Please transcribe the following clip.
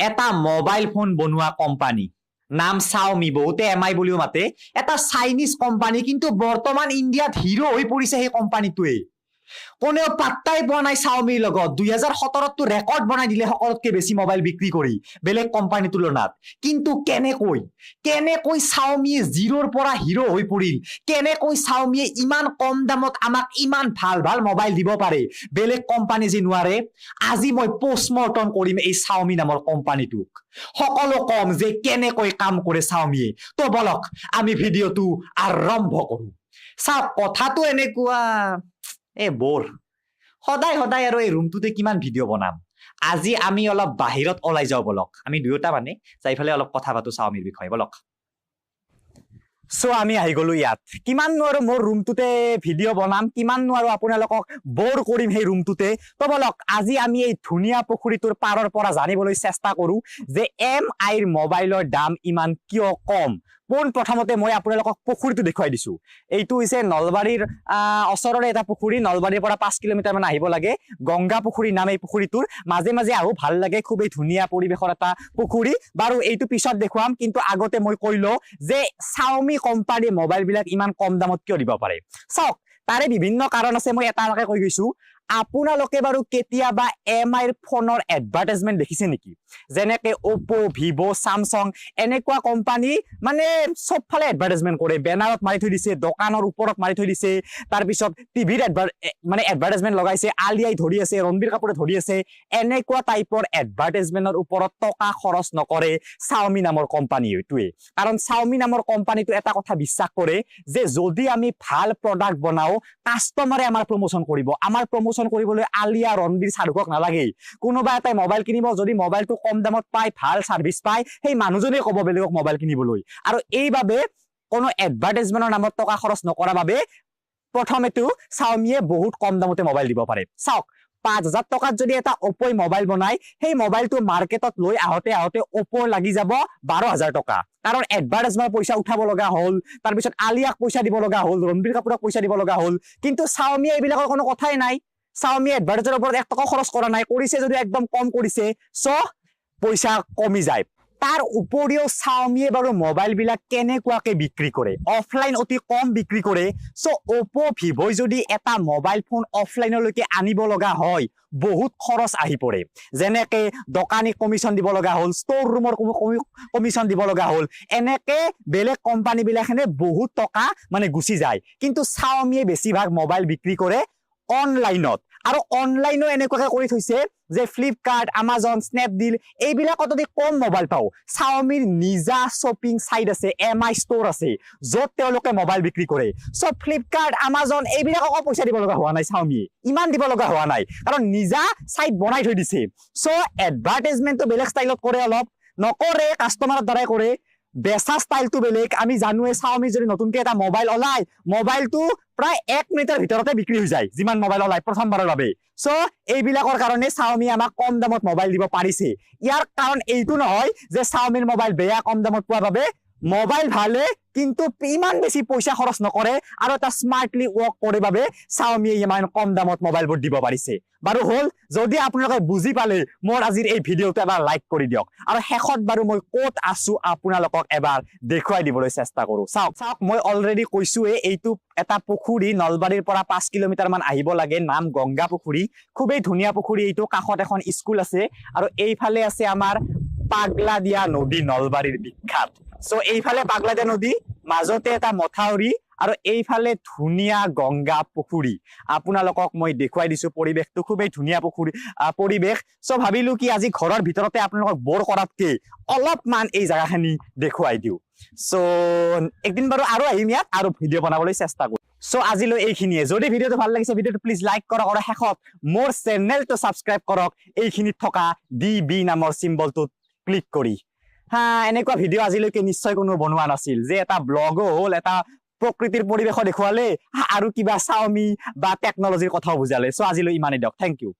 এটা mobile phone বনোৱা company নাম Xiaomi বহুতে এমআই বুলিও মাতে এটা চাইনিজ কোম্পানী কিন্তু বৰ্তমান ইন্ডিয়াত হিৰো হৈ পৰিছে সেই কোম্পানীটোৱে কোনেও পাত্তাই পোৱা নাই Xiaomiৰ লগত 2017 তো ৰেকৰ্ড বনাই দিলে সকলোতকৈ বেছি মোবাইল বিক্ৰী কৰি বেলেগ কোম্পানী তুলনাত কিন্তু কেনেকৈ Xiaomi জিৰোৰ পৰা হিৰো হৈ পৰিল কেনেকৈ Xiaomi ইমান কম দামত আমাক ইমান ভাল ভাল মোবাইল দিব পাৰে বেলেগ কোম্পানী যে নোৱাৰে আজি মই পোষ্টমৰ্টম কৰিম এই Xiaomi নামৰ কোম্পানীটোক সকলো কম যে কেনেকৈ কাম কৰে Xiaomi তো বলক আমি ভিডিঅটো আৰম্ভ কৰো চাওক কথাটো এনেকুৱা বৰ সদায় আৰু এই ৰুমটোতে কিমান ভিডিঅ' বনাম আজি আমি অলপ বাহিৰত ওলাই যাও বলক আমি দুয়োটা মানে যাইফালে অলপ কথা পাতো Xiaomiৰ বিষয়ে বলক সো আমি আহি গলো ইয়াত কিমান আৰু মোৰ ৰুমটোতে ভিডিঅ' বনাম কিমান আৰু আপোনালোকক বৰ কৰিম সেই ৰুমটোতে তো বলক আজি আমি এই ধুনীয়া পুখুৰীটোৰ পাৰৰ পৰা জানিবলৈ চেষ্টা কৰো যে এমআইৰ মোবাইলৰ দাম ইমান কিয় কম পোন প্ৰথমতে মই আপোনালোকক পুখুৰীটো দেখুৱাই দিছো এইটো হৈছে নলবাৰীৰ ওচৰৰে এটা পুখুৰী নলবাৰীৰ পৰা 5 কিলোমিটাৰ মান আহিব লাগে গংগা পুখুৰী নাম এই পুখুৰীটোৰ মাজে মাজে আহো ভাল লাগে খুবেই ধুনীয়া পৰিবেশৰ এটা পুখুৰী বাৰু এইটো পিছত দেখুৱাম কিন্তু আগতে মই কৈলো যে Xiaomi কোম্পানী মোবাইল বিলাক ইমান কম দামত কিয় দিব পাৰে চাওক তাৰে বিভিন্ন কাৰণ আছে মই এটালৈকে কৈ গৈছো আপোনালোকে বাৰু কেতিয়াবা এমআইৰ ফোনৰ এডভাৰটাইজমেন্ট দেখিছে নেকি যেনেকে Oppo Vivo Samsung এনেকুৱা কোম্পানী মানে সবফালে এডভাৰটাইজমেন্ট কৰে বেনাৰত মাৰি থৈ দিছে দোকানৰ ওপৰত মাৰি থৈ দিছে তাৰ পিছত টিভিৰ মানে এডভাৰটাইজমেন্ট লগাইছে আলিয়াই ধৰি আছে ৰণবীৰ কাপুৰে ধৰি আছে এনেকুৱা টাইপৰ এডভাৰটাইজমেন্টৰ ওপৰত টকা খৰচ নকৰে Xiaomi নামৰ কোম্পানীটোৱে কাৰণ Xiaomi নামৰ কোম্পানীটো এটা কথা বিশ্বাস কৰে যে যদি আমি ভাল প্ৰডাক্ট বনাও কাস্টমাৰে আমাৰ প্ৰমোশন কৰিব আমাৰ কৰিবলৈ আলিয়া ৰণবীৰ শাহৰুখক নালাগে কোনোবা এটা মোবাইল কিনিব যদি মোবাইলটো কম দামত পায় ভাল সার্ভিস পায় সেই মানুহজনে ক'ব বেলেগক মোবাইল কিনিবলৈ আৰু এইভাবে কোনো এডভাৰটাইজমেন্টৰ নামত টকা খৰচ নকৰা বাবে প্ৰথমেটো Xiaomiয়ে বহুত কম দামতে মোবাইল দিব পাৰে চাওক 5000 টকাত যদি এটা Oppo মোবাইল বনাই সেই মোবাইলটো মার্কেটত লৈ আহতে Oppo লাগি যাব 12000 টকা কাৰণ এডভাৰটাইজমেন্ট পইচা উঠাব লগা হল তাৰ পিছত আলিয়াক পইচা দিব লগা হল ৰণবীৰ কাপুৰক পইচা দিব লগা হল কিন্তু Xiaomi এইবিলাকৰ কোনো কথাই নাই Xiaomi এডভাৰটাইজৰ ওপৰত 1 টকা খৰচ কৰা নাই কৰিছে যদি একদম কম কৰিছে সো পইচা কমি যায় তাৰ উপৰিও Xiaomi বাৰু মোবাইল বিলাক কেনেকুৱাকে বিক্ৰী কৰে অফলাইন অতি কম বিক্ৰী কৰে সো Oppo Vivo যদি এটা মোবাইল ফোন অফলাইনলৈকে আনিব লগা হয় বহুত খৰচ আহি পৰে যেনেকে দোকানী কমিশন দিব লগা হল ষ্টৰ ৰুমৰ কমিশন দিব লগা হল এনেকে বেলেগ কোম্পানী বিলাখনে বহুত টকা মানে গুছি যায় কিন্তু Xiaomi বেছিভাগ মোবাইল বিক্ৰী কৰে অনলাইনত আৰু অনলাইনো এনেকুৱাকে কৰি থৈছে যে ফ্লিপকাৰ্ট আমাজন স্ন্যাপডিল এইবিলাকত যদি কম মোবাইল পাও Xiaomiৰ নিজা শপিং সাইট আছে এমআই ষ্টৰ আছে যত তেওঁলোকে মোবাইল বিক্ৰী কৰে সো ফ্লিপকাৰ্ট আমাজন এইবিলাকক পইচা দিব লগা হোৱা নাই Xiaomi ইমান দিব লগা হোৱা নাই কাৰণ নিজা সাইট বনাই থৈ দিছে সো এডভাৰটাইজমেন্টটো বেলেগ ষ্টাইলত কৰে অলপ নকৰে কাস্টমাৰৰ দ্বাৰাই কৰে বেসা স্টাইলটো বেলেগ আমি জানোৱে Xiaomi যদি নতুনকে এটা মোবাইল ওলাই মোবাইলটো প্ৰায় 1 মিনিটৰ ভিতৰতে বিক্ৰী হৈ যায় যিমান মোবাইল ওলাই প্ৰথমবাৰৰ বাবে সো এইবিলাকৰ কাৰণে Xiaomi আমাক কম দামত মোবাইল দিব পাৰিছে ইয়াৰ কাৰণ এইটো নহয় যে Xiaomiৰ মোবাইল বেয়া কম দামত পোৱাৰ বাবে মোবাইল ভালে কিন্তু ইমান বেছি পইচা খৰচ নকৰে আৰু এটা স্মাৰ্টলি ওয়াৰ্ক কৰে বাবে Xiaomi ইমান কম দামত মোবাইলবোৰ দিব পাৰিছে বাৰু হল যদি আপোনালোকে বুজি পালে মোৰ আজিৰ এই ভিডিওটো এবাৰ লাইক কৰি দিয়ক আৰু শেষত বাৰু মই কোত আছো আপোনালোকক এবাৰ দেখুৱাই দিবলৈ চেষ্টা কৰো চাওক মই অলৰেডি কৈছোৱে এইটো এটা পুখুৰী নলবাৰীৰ পৰা 5 কিলোমিটাৰ মান আহিব লাগে নাম গংগা পুখুৰী খুবেই ধুনীয়া পুখুৰী এইটো কাষত এখন স্কুল আছে আৰু এইফালে আছে আমাৰ পাগলাদিয়া নদী নলবাৰীৰ বিখ্যাত সো এইফালে পাগলাদিয়া নদী মাজতে এটা মথাউৰি আৰু এইফালে ধুনীয়া গংগা পুখুৰী আপোনালোকক মই দেখুৱাই দিছো পৰিবেশটো খুবেই ধুনীয়া পুখুৰী পৰিবেশ সো ভাবিলো কি আজি ঘৰৰ ভিতৰতে আপোনালোকক বৰ কৰাতকে অলপমান এই জায়গাখিনি দেখুৱাই দিও সো একদিন বাৰু আৰু আহিম ইয়াত আৰু ভিডিঅ' বনাবলৈ চেষ্টা কৰিম সো আজিলৈ এইখিনিয়ে যদি ভিডিঅ'টো ভাল লাগিছে ভিডিঅ'টো প্লিজ লাইক কৰক আৰু শেষত মোৰ চেনেলটো সাবস্ক্ৰাইব কৰক এইখিনিত থকা ডিবি নামৰ সিম্বলটো ক্লিক কৰি এনেকুৱা ভিডিঅ' আজিলৈকে নিশ্চয় কোনো বনোৱা নাছিল যে এটা ব্লগো হল এটা প্ৰকৃতিৰ পৰিবেশ দেখুৱালে আৰু কিবা Xiaomi বা টেকনলজিৰ কথাও বুজালে সো আজিলৈ ইমানেই দিয়ক থ্যাংক ইউ